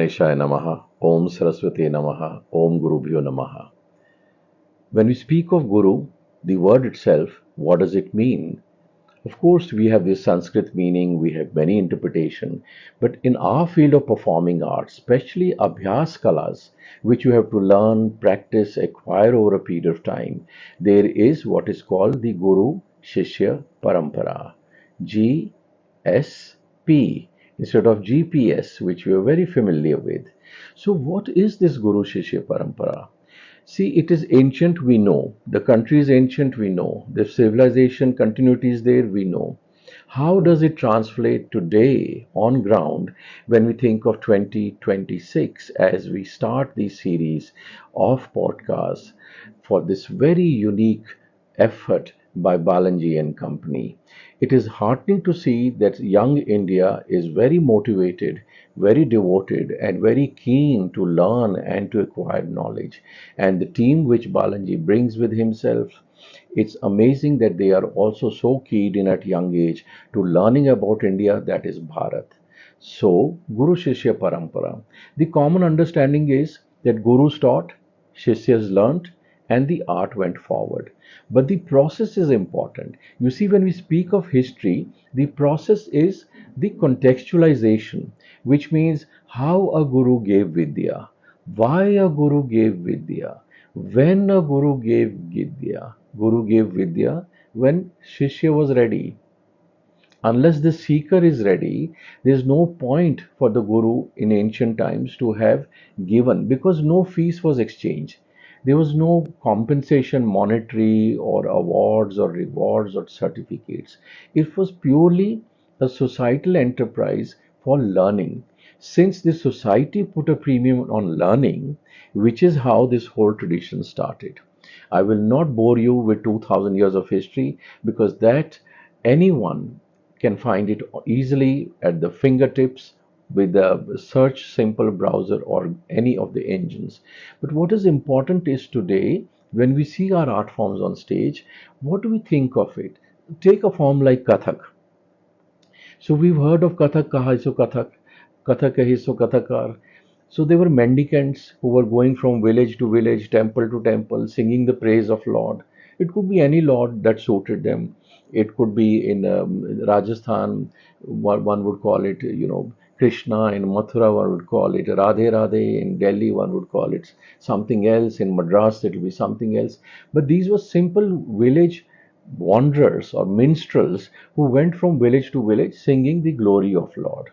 Ganeshaya Namaha, Om Saraswati Namaha, Om Gurubhyo Namaha. When we speak of Guru, the word itself, what does it mean? Of course, we have this Sanskrit meaning, we have many interpretation, but in our field of performing arts, especially Abhyas Kalas, which you have to learn, practice, acquire over a period of time, there is what is called the Guru Shishya Parampara, GSP, instead of GPS, which we are very familiar with. So what is this Guru Shishya Parampara? See, it is ancient, we know. The country is ancient, we know. The civilization continuity is there, we know. How does it translate today on ground when we think of 2026 as we start this series of podcasts for this very unique effort by Balanji and company? It is heartening to see that young India is very motivated, very devoted, and very keen to learn and to acquire knowledge. And the team which Balanji brings with himself, it's amazing that they are also so keen in at young age to learning about India, that is Bharat. So, Guru Shishya Parampara. The common understanding is that Gurus taught, Shishyas learnt, and the art went forward. But the process is important. You see, when we speak of history, the process is the contextualization, which means how a Guru gave Vidya, why a Guru gave Vidya, when a Guru gave Vidya. Guru gave Vidya when Shishya was ready. Unless the seeker is ready, there is no point for the Guru in ancient times to have given, because no fees was exchanged. There was no compensation, monetary or awards or rewards or certificates. It was purely a societal enterprise for learning. Since the society put a premium on learning, which is how this whole tradition started. I will not bore you with 2000 years of history, because that anyone can find it easily at the fingertips with the search simple browser or any of the engines. But what is important is today, when we see our art forms on stage, what do we think of it? Take a form like Kathak. So we've heard of Kathak, Kaha so Kathak, Kathak Kahi so Kathakar. So they were mendicants who were going from village to village, temple to temple, singing the praise of Lord. It could be any Lord that suited them. It could be in Rajasthan, one would call it, Krishna. In Mathura, one would call it Radhe Radhe. In Delhi, one would call it something else. In Madras, it will be something else. But these were simple village wanderers or minstrels who went from village to village singing the glory of Lord.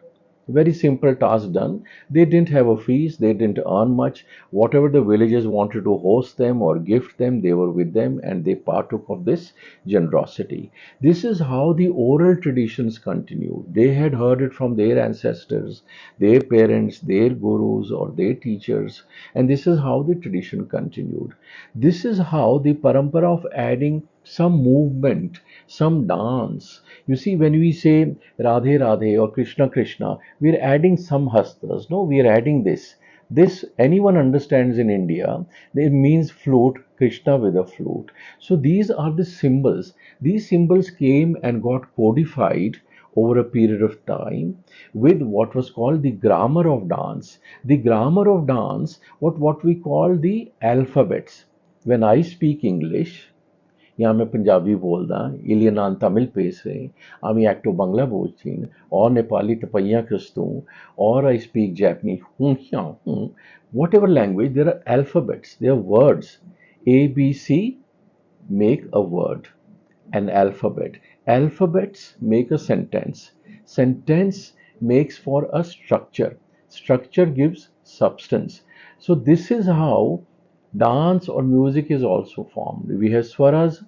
Very simple task done. They didn't have a fees, they didn't earn much. Whatever the villagers wanted to host them or gift them, they were with them and they partook of this generosity. This is how the oral traditions continued. They had heard it from their ancestors, their parents, their gurus, or their teachers, and this is how the tradition continued. This is how the parampara of adding some movement, some dance. You see, when we say Radhe Radhe or Krishna Krishna, we are adding some hastas. No, we are adding this. This anyone understands in India. It means flute, Krishna with a flute. So these are the symbols. These symbols came and got codified over a period of time with what was called the grammar of dance. The grammar of dance, what we call the alphabets. When I speak English, यहाँ मैं पंजाबी बोलदा इलियनान तमिल पेसे আমি একটু বাংলা বলছি or Nepali tapaya kristu or I speak Japanese whatever language, there are alphabets, there are words. A B C make a word, an alphabet. Alphabets make a sentence. Sentence makes for a structure. Structure gives substance. So this is how dance or music is also formed. We have swaras,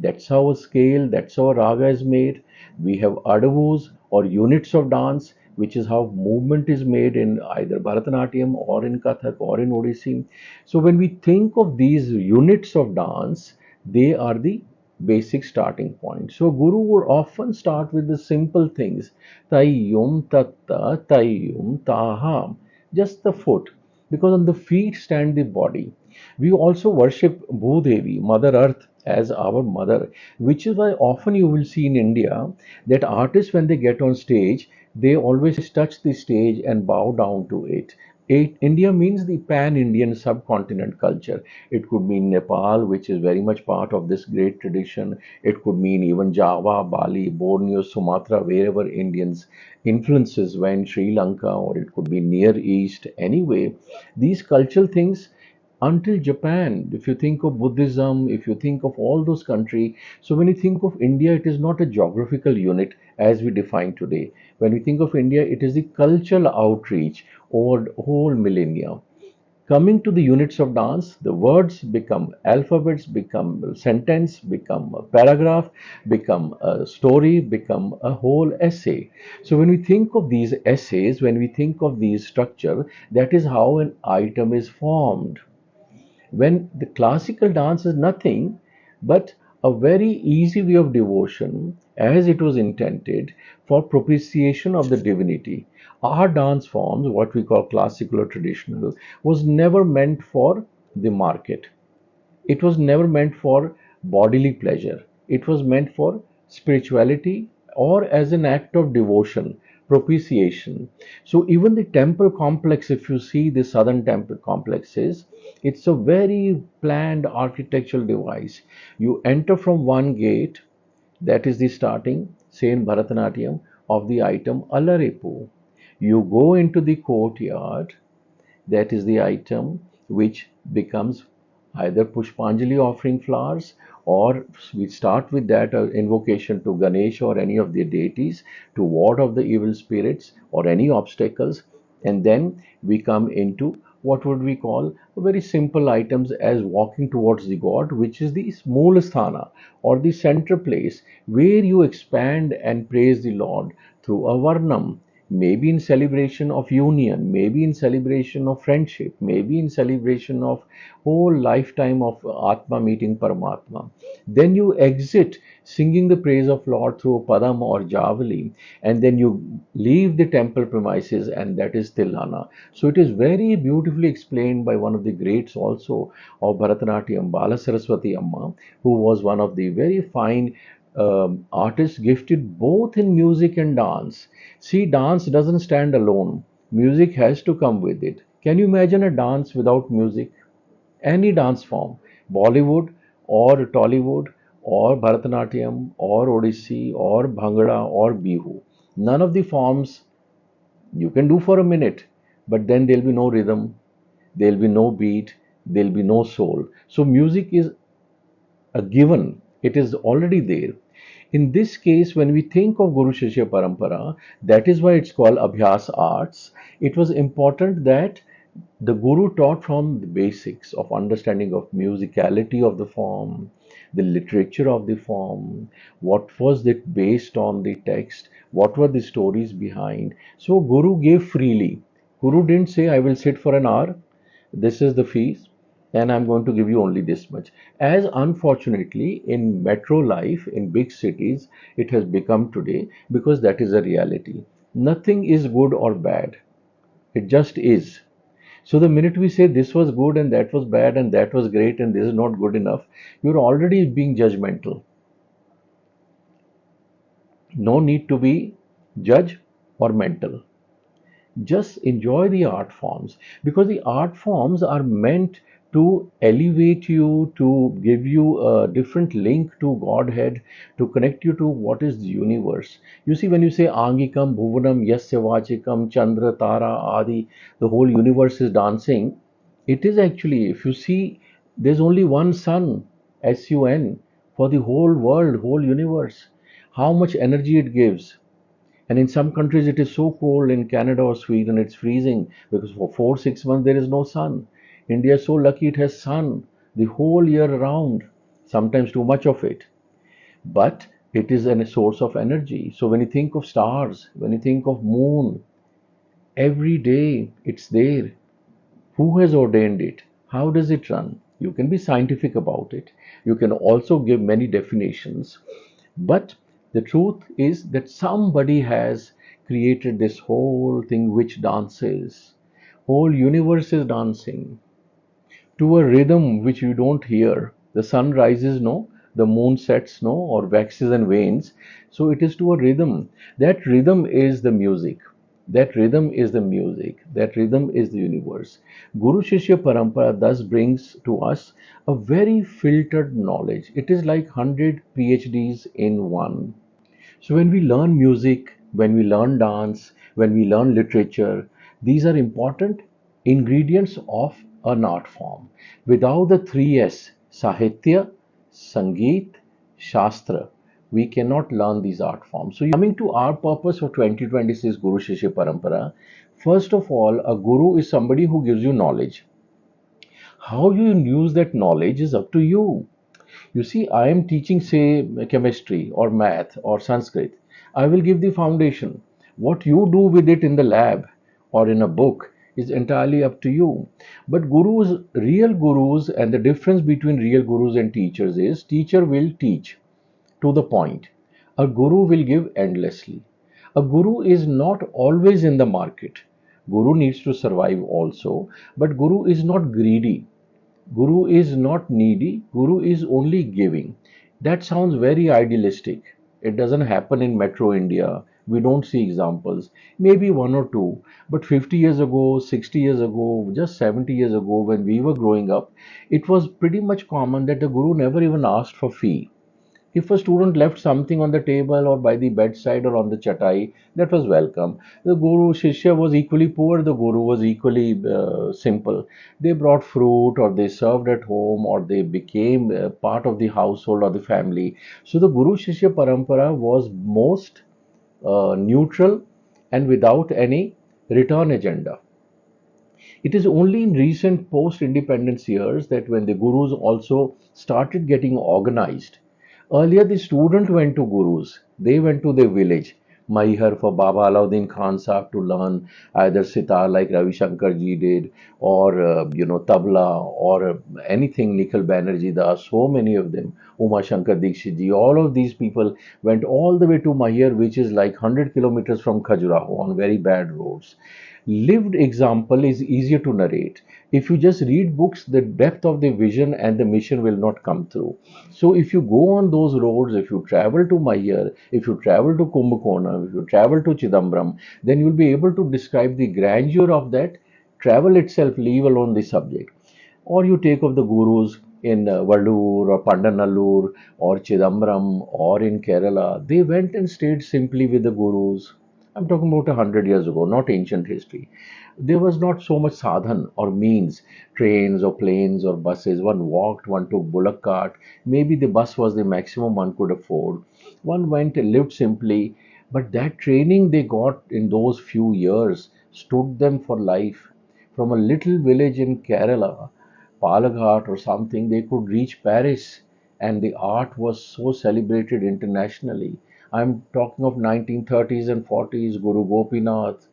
that's how a scale, that's how a raga is made. We have adavus or units of dance, which is how movement is made in either Bharatanatyam or in Kathak or in Odissi. So when we think of these units of dance, they are the basic starting point. So Guru would often start with the simple things. Tayyum tatta tayyum taha. Just the foot. Because on the feet stand the body. We also worship Bhudevi, Mother Earth, as our mother, which is why often you will see in India that artists, when they get on stage, they always touch the stage and bow down to it. India means the pan-Indian subcontinent culture. It could mean Nepal, which is very much part of this great tradition. It could mean even Java, Bali, Borneo, Sumatra, wherever Indians influences went, Sri Lanka, or it could be Near East. Anyway, these cultural things until Japan, if you think of Buddhism, if you think of all those countries, so when you think of India, it is not a geographical unit as we define today. When we think of India, it is the cultural outreach over the whole millennia. Coming to the units of dance, the words become alphabets, become a sentence, become a paragraph, become a story, become a whole essay. So when we think of these essays, when we think of these structure, that is how an item is formed. When the classical dance is nothing but a very easy way of devotion as it was intended for propitiation of the divinity. Our dance forms, what we call classical or traditional, was never meant for the market. It was never meant for bodily pleasure. It was meant for spirituality or as an act of devotion, propitiation. So even the temple complex, if you see the southern temple complexes, it's a very planned architectural device. You enter from one gate, that is the starting, say in Bharatanatyam, of the item Alarepu. You go into the courtyard, that is the item which becomes either Pushpanjali offering flowers, or we start with that invocation to Ganesh or any of the deities to ward off the evil spirits or any obstacles, and then we come into what would we call very simple items as walking towards the god, which is the Moolasthana or the center place where you expand and praise the Lord through a Varnam, maybe in celebration of union, maybe in celebration of friendship, maybe in celebration of whole lifetime of Atma meeting Paramatma. Then you exit singing the praise of Lord through Padam or Javali, and then you leave the temple premises, and that is Tilana. So it is very beautifully explained by one of the greats also of Bharatanatyam, Bala Saraswati Amma, who was one of the very fine artists gifted both in music and dance. See, dance doesn't stand alone. Music has to come with it. Can you imagine a dance without music? Any dance form, Bollywood or Tollywood or Bharatanatyam or Odissi or Bhangra or Bihu. None of the forms you can do for a minute, but then there'll be no rhythm, there'll be no beat, there'll be no soul. So music is a given, it is already there. In this case, when we think of Guru Shishya Parampara, that is why it's called Abhyas Arts. It was important that the Guru taught from the basics of understanding of musicality of the form, the literature of the form, what was it based on the text, what were the stories behind. So Guru gave freely. Guru didn't say, I will sit for an hour, this is the fees, and I'm going to give you only this much. As unfortunately in metro life, in big cities, it has become today, because that is a reality. Nothing is good or bad. It just is. So the minute we say this was good and that was bad and that was great and this is not good enough, you're already being judgmental. No need to be judge or mental. Just enjoy the art forms, because the art forms are meant to elevate you, to give you a different link to Godhead, to connect you to what is the universe. You see, when you say Angikam, Bhuvanam, Yasya Vachikam, Chandra, Tara, Adi, the whole universe is dancing. It is actually, if you see, there's only one sun, SUN, for the whole world, whole universe. How much energy it gives. And in some countries, it is so cold. In Canada or Sweden, it's freezing because for 4 6 months there is no sun. India is so lucky it has sun the whole year round, sometimes too much of it. But it is a source of energy. So when you think of stars, when you think of moon, every day it's there. Who has ordained it? How does it run? You can be scientific about it. You can also give many definitions. But the truth is that somebody has created this whole thing which dances. Whole universe is dancing to a rhythm which you don't hear. The sun rises, no, the moon sets, no, or waxes and wanes. So it is to a rhythm. That rhythm is the music. That rhythm is the music, that rhythm is the universe. Guru Shishya Parampara thus brings to us a very filtered knowledge. It is like 100 PhDs in one. So when we learn music, when we learn dance, when we learn literature, these are important ingredients of an art form. Without the three S, Sahitya, Sangeet, Shastra, we cannot learn these art forms. So coming to our purpose for 2026 Guru Shishya Parampara, first of all, a guru is somebody who gives you knowledge. How you use that knowledge is up to you. You see, I am teaching, say, chemistry or math or Sanskrit. I will give the foundation. What you do with it in the lab or in a book is entirely up to you. But gurus, real gurus, and the difference between real gurus and teachers is teacher will teach to the point. A guru will give endlessly. A guru is not always in the market. Guru needs to survive also, but guru is not greedy. Guru is not needy, Guru is only giving. That sounds very idealistic. It doesn't happen in Metro India. We don't see examples. Maybe one or two. But 50 years ago, 60 years ago, just 70 years ago, when we were growing up, it was pretty much common that the Guru never even asked for fee. If a student left something on the table or by the bedside or on the chatai, that was welcome. The Guru Shishya was equally poor, the Guru was equally simple. They brought fruit or they served at home or they became part of the household or the family. So the Guru Shishya Parampara was most neutral and without any return agenda. It is only in recent post independence years that when the gurus also started getting organized. Earlier, the student went to gurus, they went to their village. Maihar for Baba Alauddin Khan Sahib to learn either sitar like Ravi Shankar ji did, or tabla, or anything Nikhil Banerjee Das. So many of them, Uma Shankar Dikshit ji. All of these people went all the way to Maihar, which is like 100 kilometers from Khajuraho on very bad roads. Lived example is easier to narrate. If you just read books, the depth of the vision and the mission will not come through. So if you go on those roads, if you travel to Mayyar, if you travel to Kumbhakonam, if you travel to Chidambaram, then you'll be able to describe the grandeur of that travel itself, leave alone the subject. Or you take of the gurus in Vallur or Pandanallur or Chidambaram or in Kerala, they went and stayed simply with the gurus. I'm talking about 100 years ago, not ancient history. There was not so much sadhan or means, trains or planes or buses. One walked, one took bullock cart. Maybe the bus was the maximum one could afford. One went and lived simply, but that training they got in those few years stood them for life. From a little village in Kerala, Palaghat or something, they could reach Paris, and the art was so celebrated internationally. I'm talking of 1930s and 40s, Guru Gopinath,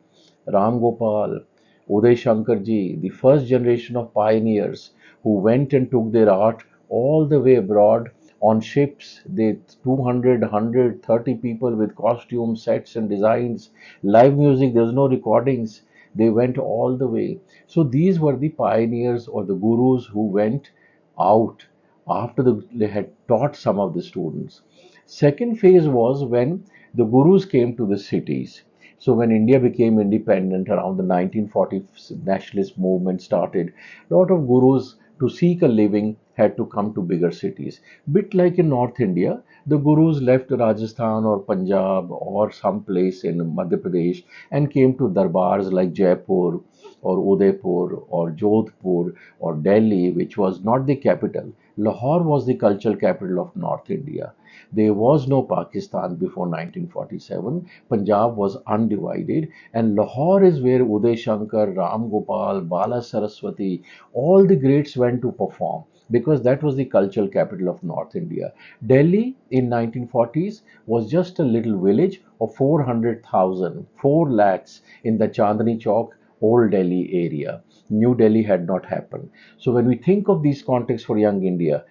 Ram Gopal, Uday Shankar ji, the first generation of pioneers who went and took their art all the way abroad on ships. They 200, 130 people with costumes, sets, and designs, live music. There's no recordings. They went all the way. So these were the pioneers or the gurus who went out after they had taught some of the students. Second phase was when the gurus came to the cities. So when India became independent around the 1940s, nationalist movement started. A lot of gurus to seek a living had to come to bigger cities. Bit like in North India, the gurus left Rajasthan or Punjab or some place in Madhya Pradesh and came to darbars like Jaipur or Udaipur or Jodhpur or Delhi, which was not the capital. Lahore was the cultural capital of North India. There was no Pakistan before 1947. Punjab was undivided, and Lahore is where Uday Shankar, Ram Gopal, Bala Saraswati, all the greats went to perform because that was the cultural capital of North India. Delhi in 1940s was just a little village of 400,000, 4 lakhs in the Chandni Chowk, Old Delhi area. New Delhi had not happened. So when we think of these contexts for young India,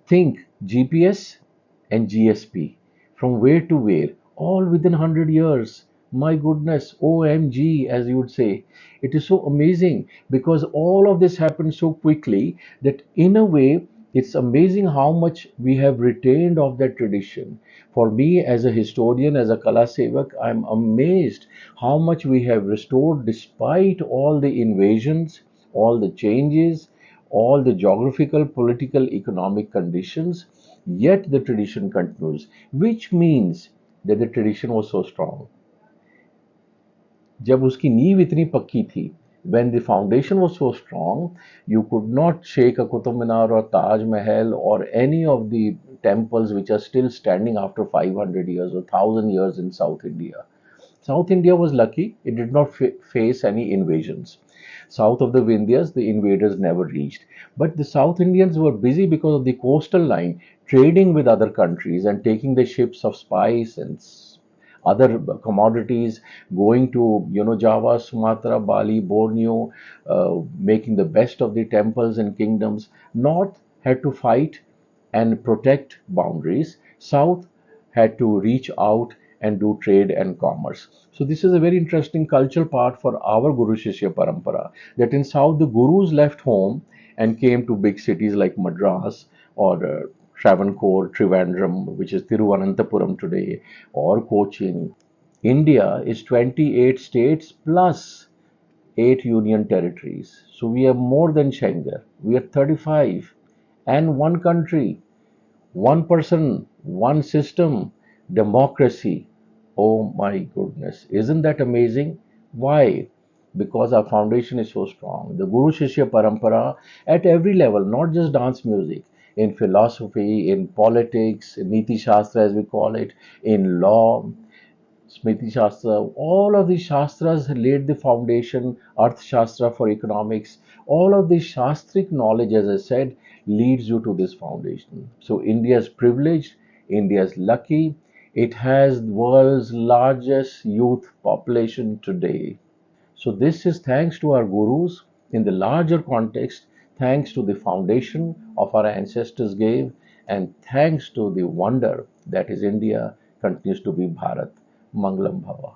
think GPS and GSP. From where to where? All within 100 years. My goodness, OMG, as you would say. It is so amazing because all of this happened so quickly that, in a way, It's amazing how much we have retained of that tradition. For me, as a historian, as a Kala Sevak, I'm amazed how much we have restored despite all the invasions, all the changes, all the geographical, political, economic conditions, yet the tradition continues, which means that the tradition was so strong. जब उसकी नींव इतनी पक्की थी, when the foundation was so strong, you could not shake a Qutub Minar or Taj Mahal or any of the temples which are still standing after 500 years or 1000 years in South India. South India was lucky, it did not face any invasions. South of the Vindhyas, the invaders never reached. But the South Indians were busy because of the coastal line, trading with other countries and taking the ships of spice and other commodities, going to Java, Sumatra, Bali, Borneo, making the best of the temples and kingdoms. North had to fight and protect boundaries. South had to reach out and do trade and commerce. So this is a very interesting cultural part for our Guru Shishya Parampara, that in South the Gurus left home and came to big cities like Madras or Travancore, Trivandrum, which is Thiruvananthapuram today, or Cochin. India is 28 states plus 8 union territories. So we are more than Schengen. We are 35 and one country, one person, one system, democracy. Oh my goodness. Isn't that amazing? Why? Because our foundation is so strong. The Guru Shishya Parampara at every level, not just dance music, in philosophy, in politics, in Niti Shastra as we call it, in law, Smriti Shastra, all of these Shastras laid the foundation, Arth Shastra for economics, all of this Shastric knowledge, as I said, leads you to this foundation. So India is privileged, India is lucky, it has the world's largest youth population today. So this is thanks to our gurus in the larger context, thanks to the foundation of our ancestors gave, and thanks to the wonder that is India continues to be Bharat. Mangalam Bhava.